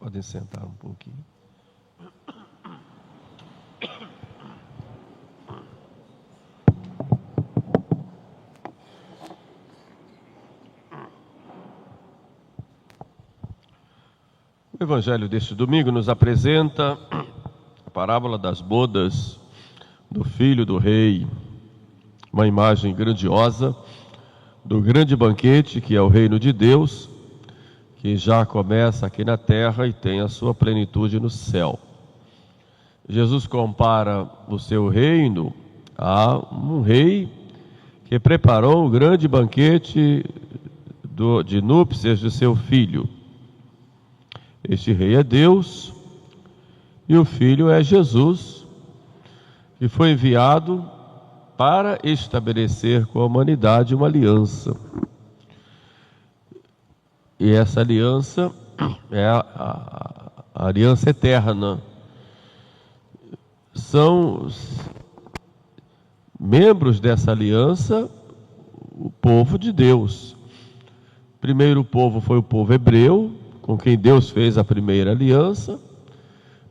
Podem sentar um pouquinho. O Evangelho deste domingo nos apresenta a parábola das bodas do filho do rei, uma imagem grandiosa do grande banquete que é o reino de Deus, que já começa aqui na terra e tem a sua plenitude no céu. Jesus compara o seu reino a um rei que preparou o grande banquete de núpcias de seu filho. Este rei é Deus e o filho é Jesus, que foi enviado para estabelecer com a humanidade uma aliança. E essa aliança é a aliança eterna. São os membros dessa aliança o povo de Deus. Primeiro o povo foi o povo hebreu, com quem Deus fez a primeira aliança,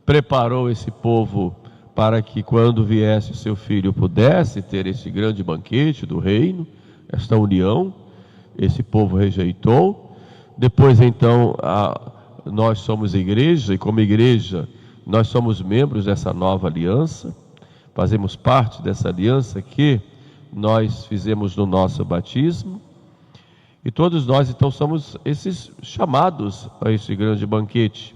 preparou esse povo para que quando viesse o seu filho pudesse ter esse grande banquete do reino, esta união. Esse povo rejeitou. Depois então nós somos igreja, e como igreja nós somos membros dessa nova aliança, fazemos parte dessa aliança que nós fizemos no nosso batismo. E todos nós, então, somos esses chamados a esse grande banquete,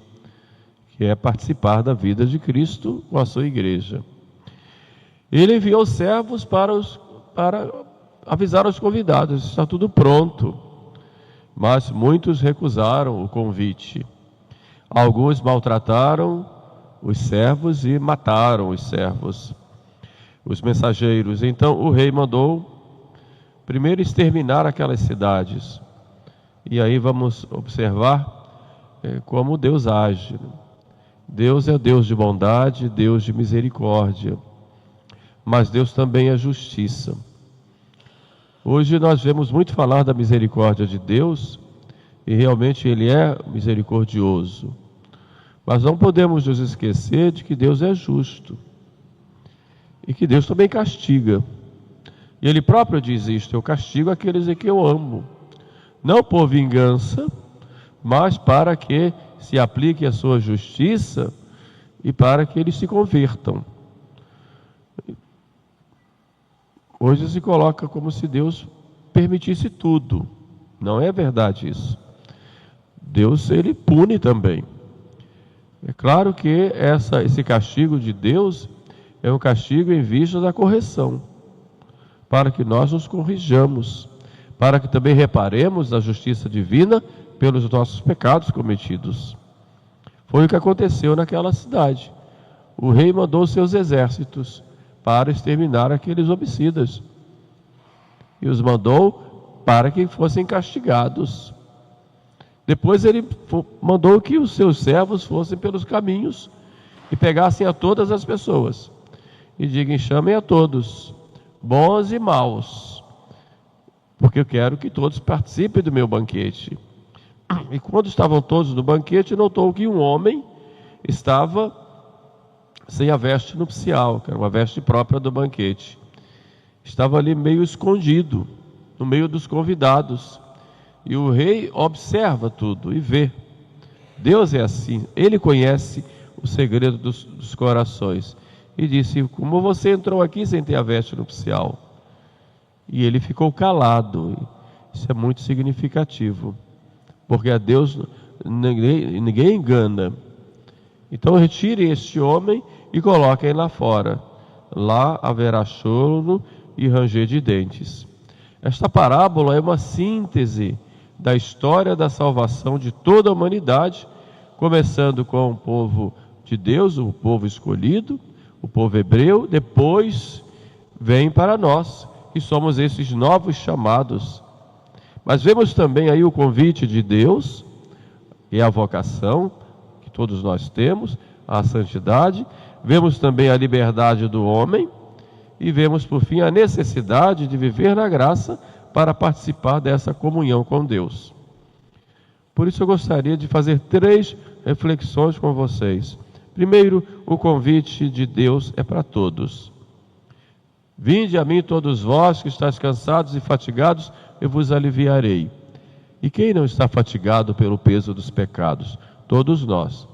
que é participar da vida de Cristo com a sua igreja. Ele enviou servos para avisar os convidados: está tudo pronto. Mas muitos recusaram o convite. Alguns maltrataram os servos e mataram os servos, os mensageiros. Então o rei mandou primeiro exterminar aquelas cidades. E aí vamos observar como Deus age. Deus é Deus de bondade, Deus de misericórdia, mas Deus também é justiça. Hoje nós vemos muito falar da misericórdia de Deus, e realmente Ele é misericordioso. Mas não podemos nos esquecer de que Deus é justo, e que Deus também castiga. E Ele próprio diz isto: eu castigo aqueles em que eu amo, não por vingança, mas para que se aplique a sua justiça e para que eles se convertam. Hoje se coloca como se Deus permitisse tudo. Não é verdade isso. Deus, Ele pune também. É claro que esse castigo de Deus é um castigo em vista da correção, para que nós nos corrijamos, para que também reparemos a justiça divina pelos nossos pecados cometidos. Foi o que aconteceu naquela cidade. O rei mandou seus exércitos para exterminar aqueles homicidas, e os mandou para que fossem castigados. Depois ele mandou que os seus servos fossem pelos caminhos e pegassem a todas as pessoas e digam: chamem a todos, bons e maus, porque eu quero que todos participem do meu banquete. E quando estavam todos no banquete, notou que um homem estava sem a veste nupcial, que era uma veste própria do banquete. Estava ali meio escondido, no meio dos convidados. E o rei observa tudo e vê. Deus é assim, Ele conhece o segredo dos corações. E disse: como você entrou aqui sem ter a veste nupcial? E ele ficou calado. Isso é muito significativo, porque a Deus ninguém engana. Então retire este homem e coloquem lá fora. Lá haverá choro e ranger de dentes. Esta parábola é uma síntese da história da salvação de toda a humanidade, começando com o povo de Deus, o povo escolhido, o povo hebreu. Depois vem para nós, que somos esses novos chamados. Mas vemos também aí o convite de Deus e a vocação que todos nós temos, a santidade. Vemos também a liberdade do homem e vemos, por fim, a necessidade de viver na graça para participar dessa comunhão com Deus. Por isso eu gostaria de fazer 3 reflexões com vocês. Primeiro, o convite de Deus é para todos. Vinde a mim todos vós que estáis cansados e fatigados, eu vos aliviarei. E quem não está fatigado pelo peso dos pecados? Todos nós.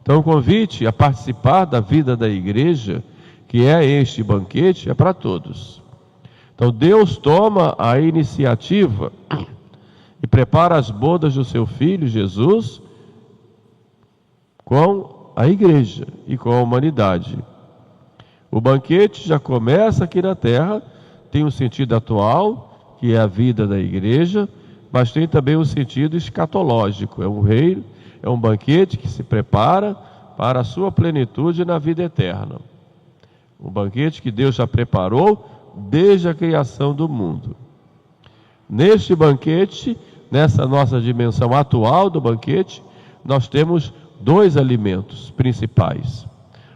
Então o convite a participar da vida da igreja, que é este banquete, é para todos. Então Deus toma a iniciativa e prepara as bodas do seu Filho Jesus com a igreja e com a humanidade. O banquete já começa aqui na terra, tem um sentido atual, que é a vida da igreja, mas tem também um sentido escatológico. É um banquete que se prepara para a sua plenitude na vida eterna. Um banquete que Deus já preparou desde a criação do mundo. Neste banquete, nessa nossa dimensão atual do banquete, nós temos 2 alimentos principais.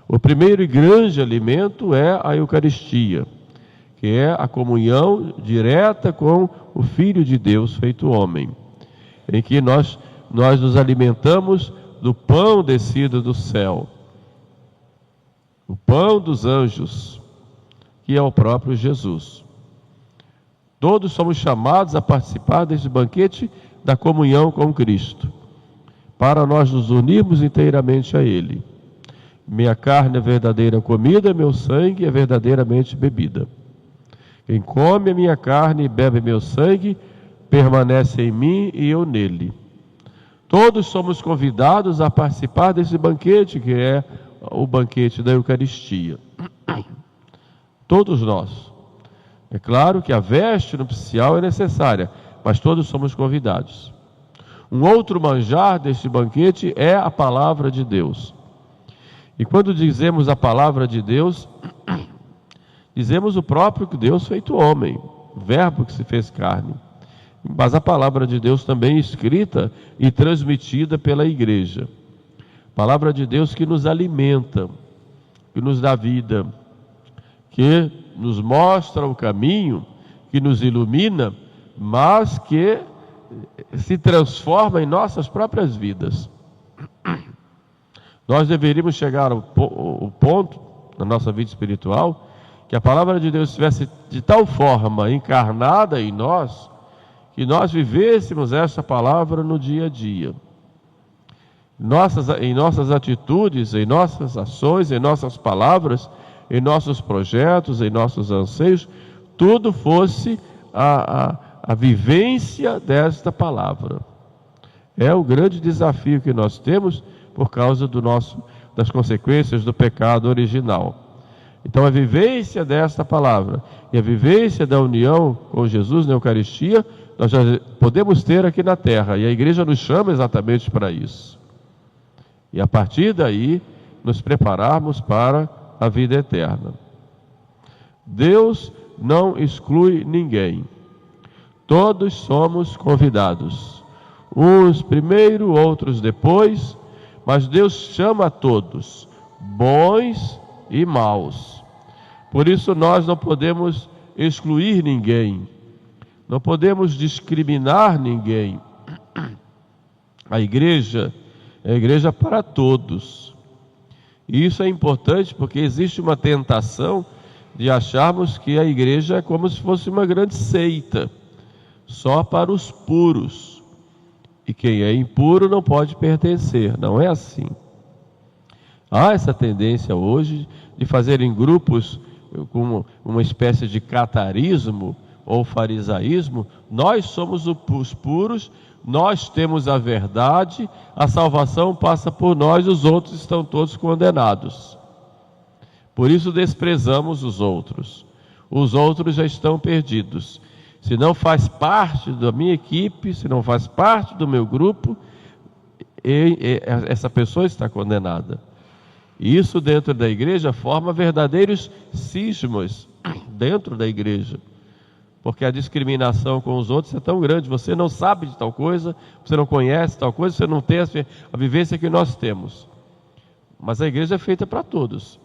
O primeiro e grande alimento é a Eucaristia, que é a comunhão direta com o Filho de Deus feito homem, em que nós nos alimentamos do pão descido do céu, o pão dos anjos, que é o próprio Jesus. Todos somos chamados a participar deste banquete da comunhão com Cristo, para nós nos unirmos inteiramente a Ele. Minha carne é verdadeira comida, meu sangue é verdadeiramente bebida. Quem come a minha carne e bebe meu sangue, permanece em mim e eu nele. Todos somos convidados a participar desse banquete, que é o banquete da Eucaristia. Todos nós. É claro que a veste nupcial é necessária, mas todos somos convidados. Um outro manjar deste banquete é a palavra de Deus. E quando dizemos a palavra de Deus, dizemos o próprio Deus feito homem, o verbo que se fez carne. Mas a palavra de Deus também escrita e transmitida pela igreja. Palavra de Deus que nos alimenta, que nos dá vida, que nos mostra o caminho, que nos ilumina, mas que se transforma em nossas próprias vidas. Nós deveríamos chegar ao ponto, na nossa vida espiritual, que a palavra de Deus estivesse de tal forma encarnada em nós, que nós vivêssemos essa palavra no dia a dia. Em nossas atitudes, em nossas ações, em nossas palavras, em nossos projetos, em nossos anseios, tudo fosse a vivência desta palavra. É o grande desafio que nós temos por causa das consequências do pecado original. Então a vivência desta palavra e a vivência da união com Jesus na Eucaristia, nós já podemos ter aqui na terra, e a igreja nos chama exatamente para isso. E a partir daí, nos prepararmos para a vida eterna. Deus não exclui ninguém. Todos somos convidados. Uns primeiro, outros depois, mas Deus chama a todos, bons e maus. Por isso nós não podemos excluir ninguém, não podemos discriminar ninguém. A igreja é a igreja para todos. E isso é importante porque existe uma tentação de acharmos que a igreja é como se fosse uma grande seita, só para os puros. E quem é impuro não pode pertencer. Não é assim. Há essa tendência hoje de fazerem grupos com uma espécie de catarismo ou farisaísmo. Nós somos os puros, nós temos a verdade, a salvação passa por nós, os outros estão todos condenados. Por isso desprezamos os outros. Os outros já estão perdidos. Se não faz parte da minha equipe, se não faz parte do meu grupo, essa pessoa está condenada. E isso dentro da igreja forma verdadeiros cismas dentro da igreja. Porque a discriminação com os outros é tão grande. Você não sabe de tal coisa, você não conhece tal coisa, você não tem a vivência que nós temos. Mas a igreja é feita para todos.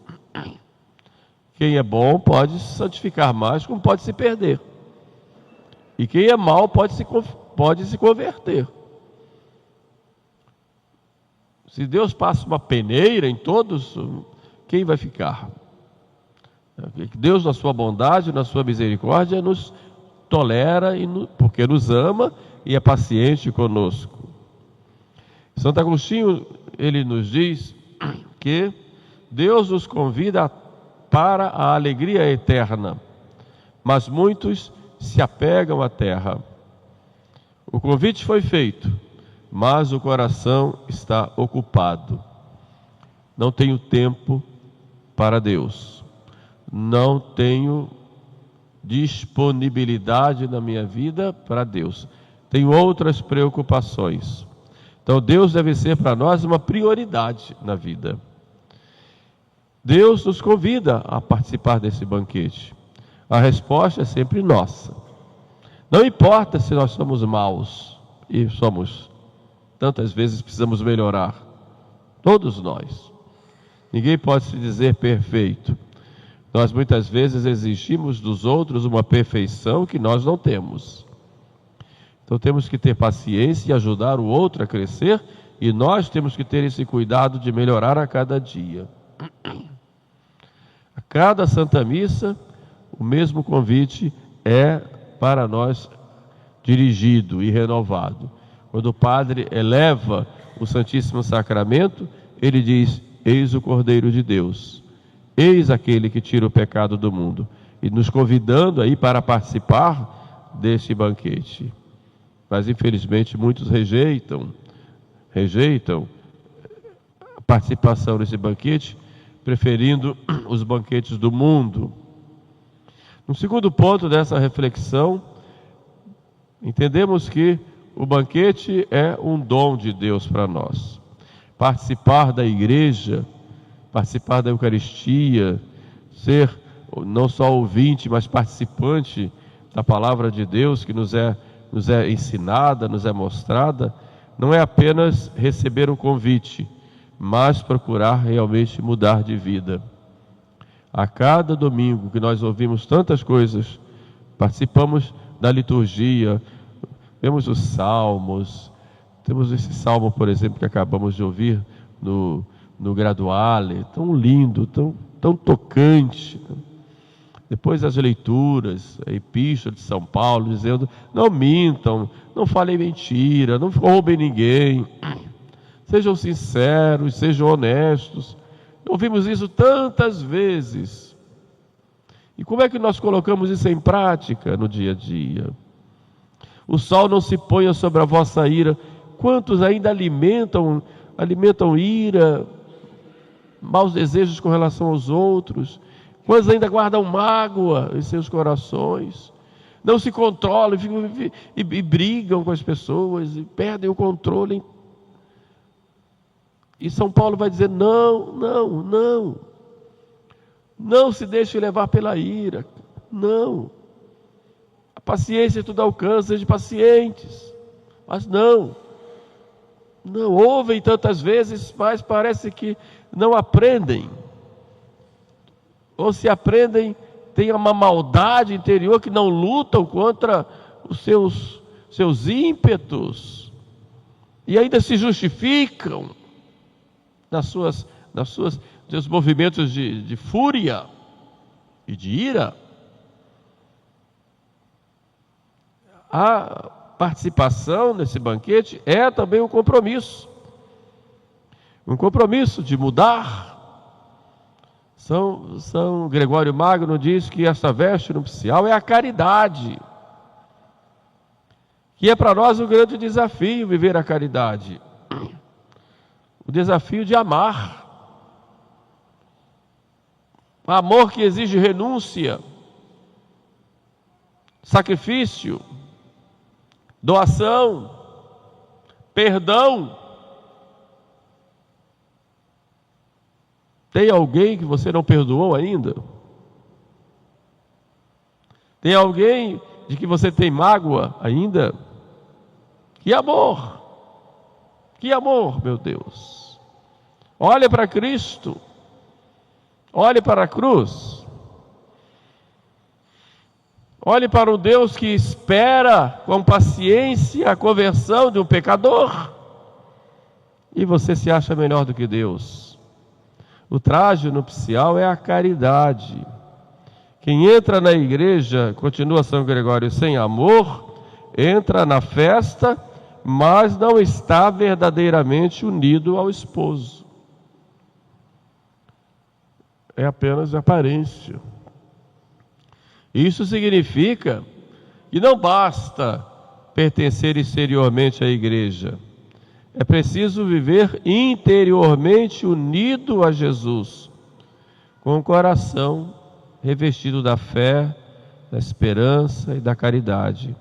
Quem é bom pode se santificar mais, como pode se perder. E quem é mau pode se converter. Se Deus passa uma peneira em todos, quem vai ficar? Deus, na sua bondade, na sua misericórdia, nos tolera, porque nos ama e é paciente conosco. Santo Agostinho, ele nos diz que Deus nos convida para a alegria eterna, mas muitos se apegam à terra. O convite foi feito, mas o coração está ocupado. Não tenho tempo para Deus. Não tenho disponibilidade na minha vida para Deus. Tenho outras preocupações. Então Deus deve ser para nós uma prioridade na vida. Deus nos convida a participar desse banquete. A resposta é sempre nossa. Não importa se nós somos maus, e somos, tantas vezes precisamos melhorar. Todos nós. Ninguém pode se dizer perfeito. Nós muitas vezes exigimos dos outros uma perfeição que nós não temos. Então temos que ter paciência e ajudar o outro a crescer, e nós temos que ter esse cuidado de melhorar a cada dia. A cada Santa Missa, o mesmo convite é para nós dirigido e renovado. Quando o Padre eleva o Santíssimo Sacramento, ele diz: eis o Cordeiro de Deus, eis aquele que tira o pecado do mundo, e nos convidando aí para participar deste banquete. Mas infelizmente muitos rejeitam a participação nesse banquete, preferindo os banquetes do mundo. No segundo ponto dessa reflexão, entendemos que o banquete é um dom de Deus para nós. Participar da igreja, participar da Eucaristia, ser não só ouvinte, mas participante da palavra de Deus que nos é ensinada, nos é mostrada, não é apenas receber um convite, mas procurar realmente mudar de vida. A cada domingo que nós ouvimos tantas coisas, participamos da liturgia, vemos os salmos, temos esse salmo, por exemplo, que acabamos de ouvir no Graduale, tão lindo, tão tocante. Depois as leituras, a Epístola de São Paulo, dizendo: não mintam, não falem mentira, não roubem ninguém, sejam sinceros, sejam honestos. Ouvimos isso tantas vezes. E como é que nós colocamos isso em prática no dia a dia? O sol não se ponha sobre a vossa ira. Quantos ainda alimentam ira, maus desejos com relação aos outros? Quantos ainda guardam mágoa em seus corações? Não se controlam e brigam com as pessoas e perdem o controle. E São Paulo vai dizer: não se deixe levar pela ira. Não. A paciência tudo alcança, sejam pacientes. Mas não ouvem tantas vezes, mas parece que não aprendem. Ou se aprendem, têm uma maldade interior que não lutam contra os seus ímpetos e ainda se justificam nas seus movimentos de fúria e de ira. A participação nesse banquete é também um compromisso de mudar. São Gregório Magno diz que esta veste nupcial é a caridade, que é para nós um grande desafio viver a caridade, o desafio de amar, amor que exige renúncia, sacrifício, doação, perdão. Tem alguém que você não perdoou ainda? Tem alguém de que você tem mágoa ainda? Que amor, meu Deus! Olhe para Cristo, olhe para a cruz, olhe para o Deus que espera com paciência a conversão de um pecador. e você se acha melhor do que Deus. O traje nupcial é a caridade. Quem entra na igreja, continua São Gregório, sem amor, entra na festa, mas não está verdadeiramente unido ao esposo. É apenas aparência. Isso significa que não basta pertencer exteriormente à igreja. É preciso viver interiormente unido a Jesus, com o coração revestido da fé, da esperança e da caridade.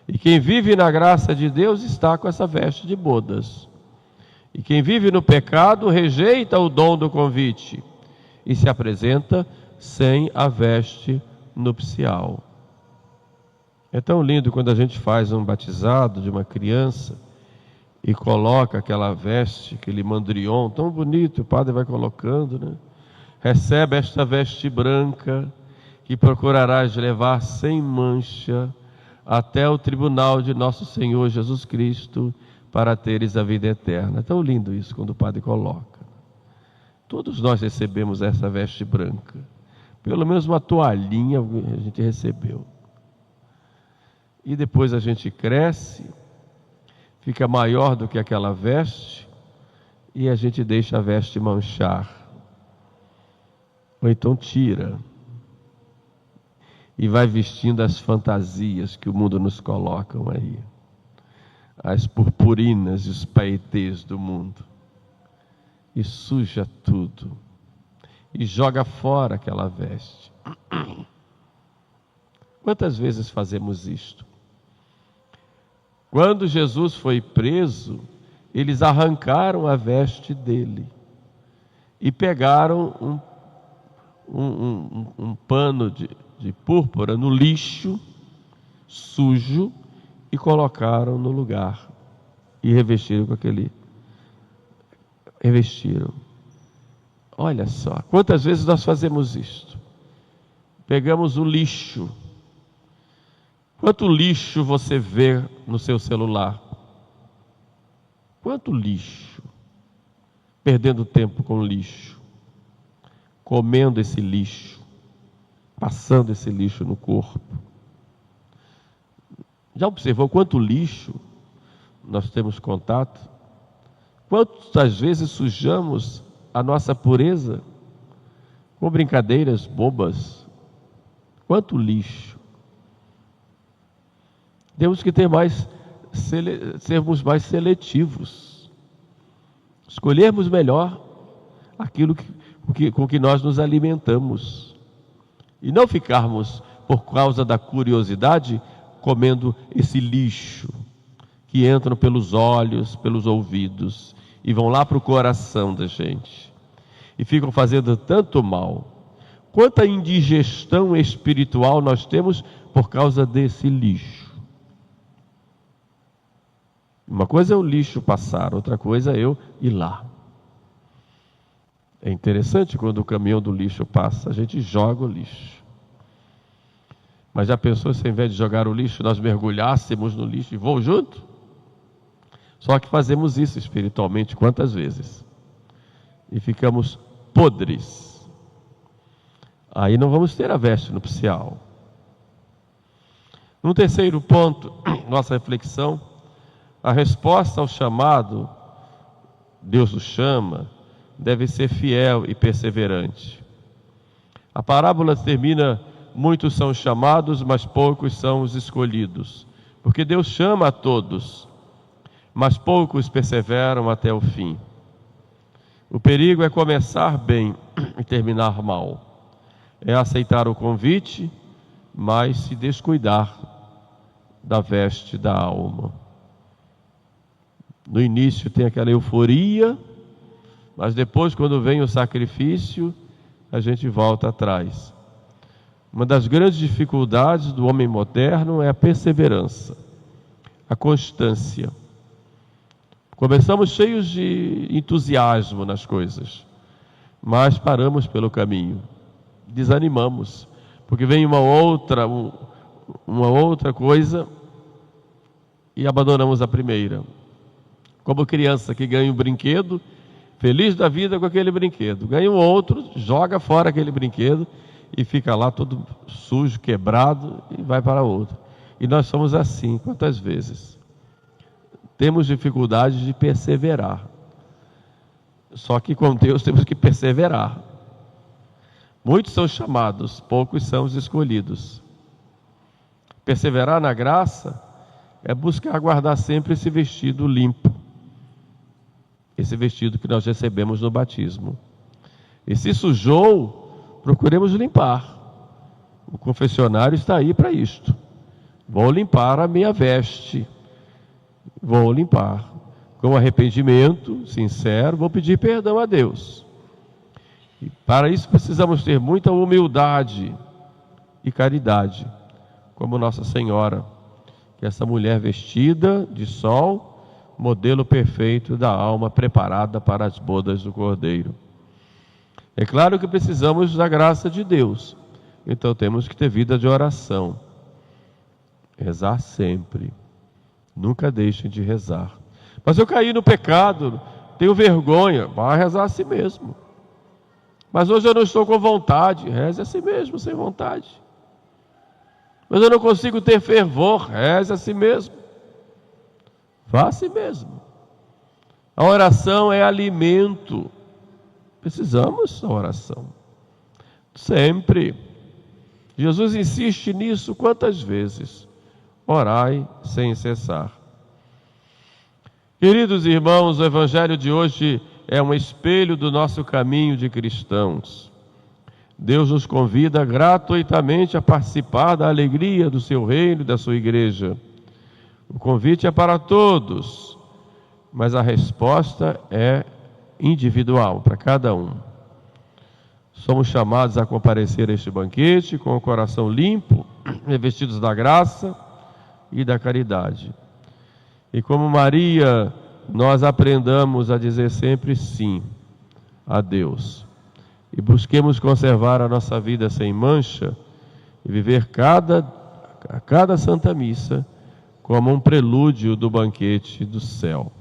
E quem vive na graça de Deus está com essa veste de bodas. E quem vive no pecado rejeita o dom do convite e se apresenta sem a veste nupcial. É tão lindo quando a gente faz um batizado de uma criança e coloca aquela veste, aquele mandrion tão bonito, o padre vai colocando, né? Recebe esta veste branca que procurarás levar sem mancha até o tribunal de nosso Senhor Jesus Cristo para teres a vida eterna. É tão lindo isso quando o padre coloca. Todos nós recebemos essa veste branca. Pelo menos uma toalhinha a gente recebeu. E depois a gente cresce, fica maior do que aquela veste e a gente deixa a veste manchar. Ou então tira e vai vestindo as fantasias que o mundo nos coloca aí, as purpurinas e os paetês do mundo, e suja tudo e joga fora aquela veste. Quantas vezes fazemos isto? Quando Jesus foi preso, eles arrancaram a veste dele e pegaram um pano de púrpura no lixo, sujo, e colocaram no lugar. E revestiram com aquele... Revestiram. Olha só, quantas vezes nós fazemos isto? Pegamos o lixo. Quanto lixo você vê no seu celular? Quanto lixo? Perdendo tempo com lixo. Comendo esse lixo. Passando esse lixo no corpo. Já observou quanto lixo nós temos contato? Quantas vezes sujamos a nossa pureza com brincadeiras bobas? Quanto lixo! Temos que sermos mais seletivos, escolhermos melhor aquilo com que nós nos alimentamos e não ficarmos, por causa da curiosidade, comendo esse lixo que entram pelos olhos, pelos ouvidos e vão lá para o coração da gente e ficam fazendo tanto mal. Quanta indigestão espiritual nós temos por causa desse lixo. Uma coisa é o lixo passar, outra coisa é eu ir lá. É interessante quando o caminhão do lixo passa, a gente joga o lixo. Mas já pensou se ao invés de jogar o lixo, nós mergulhássemos no lixo e vou junto? Só que fazemos isso espiritualmente quantas vezes? E ficamos podres. Aí não vamos ter a veste nupcial. No terceiro ponto, nossa reflexão, a resposta ao chamado, Deus nos chama, deve ser fiel e perseverante. A parábola termina: muitos são chamados, mas poucos são os escolhidos. Porque Deus chama a todos, mas poucos perseveram até o fim. O perigo é começar bem e terminar mal. É aceitar o convite, mas se descuidar da veste da alma. No início tem aquela euforia, mas depois, quando vem o sacrifício, a gente volta atrás. Uma das grandes dificuldades do homem moderno é a perseverança, a constância. Começamos cheios de entusiasmo nas coisas, mas paramos pelo caminho, desanimamos, porque vem uma outra coisa e abandonamos a primeira. Como criança que ganha um brinquedo, feliz da vida com aquele brinquedo. Ganha um outro, joga fora aquele brinquedo e fica lá todo sujo, quebrado e vai para outro. E nós somos assim, quantas vezes? Temos dificuldade de perseverar. Só que com Deus temos que perseverar. Muitos são chamados, poucos são os escolhidos. Perseverar na graça é buscar guardar sempre esse vestido limpo. Esse vestido que nós recebemos no batismo. E se sujou, procuremos limpar. O confessionário está aí para isto. Vou limpar a minha veste. Vou limpar. Com arrependimento sincero, vou pedir perdão a Deus. E para isso precisamos ter muita humildade e caridade, como Nossa Senhora, que é essa mulher vestida de sol, modelo perfeito da alma preparada para as bodas do Cordeiro. É claro que precisamos da graça de Deus, então temos que ter vida de oração. Rezar sempre, nunca deixem de rezar. Mas eu caí no pecado, tenho vergonha, vai rezar a si mesmo. Mas hoje eu não estou com vontade, reze a si mesmo, sem vontade. Mas eu não consigo ter fervor, reze a si mesmo. Vá a si mesmo. A oração é alimento. Precisamos da oração. Sempre. Jesus insiste nisso quantas vezes? Orai sem cessar. Queridos irmãos, o Evangelho de hoje é um espelho do nosso caminho de cristãos. Deus nos convida gratuitamente a participar da alegria do seu reino e da sua igreja. O convite é para todos, mas a resposta é individual, para cada um. Somos chamados a comparecer a este banquete com o coração limpo, revestidos da graça e da caridade. E como Maria, nós aprendamos a dizer sempre sim a Deus. E busquemos conservar a nossa vida sem mancha e viver cada Santa Missa como um prelúdio do banquete do céu.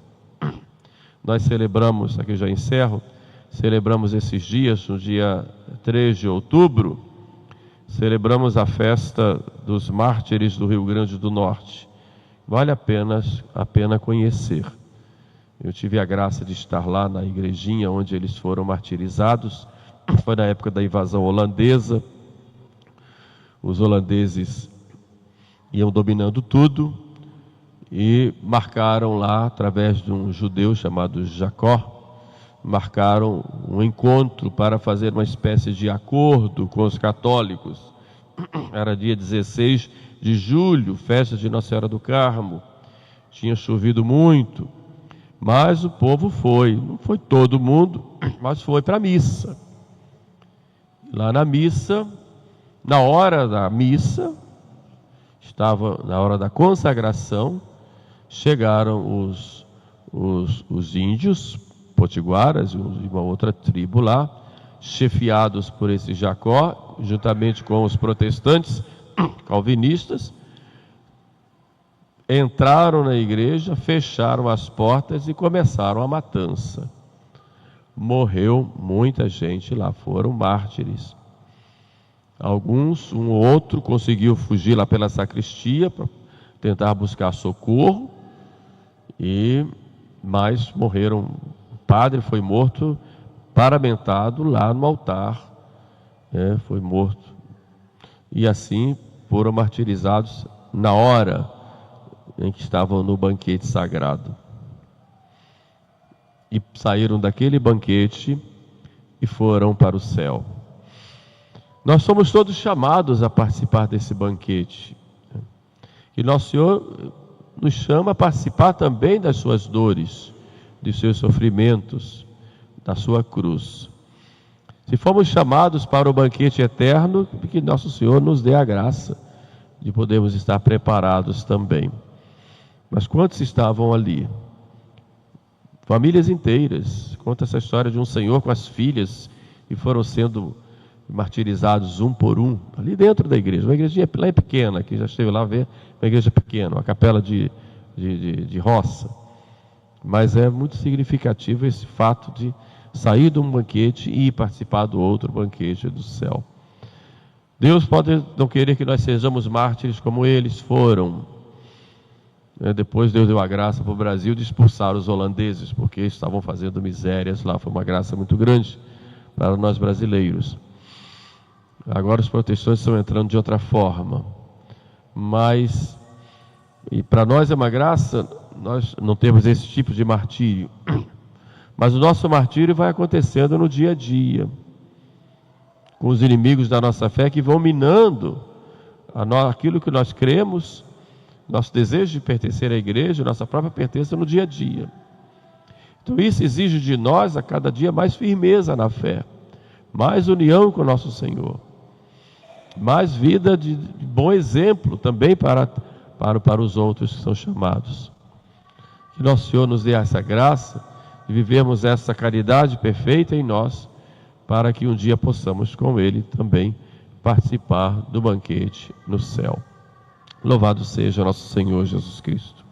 Nós celebramos, aqui já encerro, celebramos esses dias, no dia 3 de outubro, celebramos a festa dos mártires do Rio Grande do Norte. Vale a pena conhecer. Eu tive a graça de estar lá na igrejinha onde eles foram martirizados. Foi na época da invasão holandesa. Os holandeses iam dominando tudo e marcaram lá, através de um judeu chamado Jacó, marcaram um encontro para fazer uma espécie de acordo com os católicos. Era dia 16 de julho, festa de Nossa Senhora do Carmo. Tinha chovido muito, mas o povo foi. Não foi todo mundo, mas foi para a missa. Lá na missa, na hora da missa, estava na hora da consagração, chegaram os índios, potiguaras, uma outra tribo lá, chefiados por esse Jacó, juntamente com os protestantes calvinistas, entraram na igreja, fecharam as portas e começaram a matança. Morreu muita gente lá, foram mártires. Alguns, um ou outro, conseguiu fugir lá pela sacristia para tentar buscar socorro, mas morreram. O padre foi morto, paramentado lá no altar, foi morto. E assim foram martirizados na hora em que estavam no banquete sagrado. E saíram daquele banquete e foram para o céu. Nós somos todos chamados a participar desse banquete. E Nosso Senhor nos chama a participar também das suas dores, dos seus sofrimentos, da sua cruz. Se formos chamados para o banquete eterno, que Nosso Senhor nos dê a graça de podermos estar preparados também. Mas quantos estavam ali? Famílias inteiras. Conta essa história de um senhor com as filhas que foram sendo martirizados um por um, ali dentro da igreja. Uma igreja lá é pequena, que já esteve lá ver, uma igreja pequena, uma capela de roça. Mas é muito significativo esse fato de sair de um banquete e ir participar do outro banquete do céu. Deus pode não querer que nós sejamos mártires como eles foram. Depois Deus deu a graça para o Brasil de expulsar os holandeses, porque estavam fazendo misérias lá. Foi uma graça muito grande para nós brasileiros. Agora os protestantes estão entrando de outra forma. Mas, e para nós é uma graça, nós não temos esse tipo de martírio. Mas o nosso martírio vai acontecendo no dia a dia, com os inimigos da nossa fé que vão minando aquilo que nós cremos, nosso desejo de pertencer à igreja, nossa própria pertença no dia a dia. Então isso exige de nós a cada dia mais firmeza na fé, mais união com o nosso Senhor, mais vida de bom exemplo também para os outros que são chamados. Que nosso Senhor nos dê essa graça de vivermos essa caridade perfeita em nós, para que um dia possamos com Ele também participar do banquete no céu. Louvado seja nosso Senhor Jesus Cristo.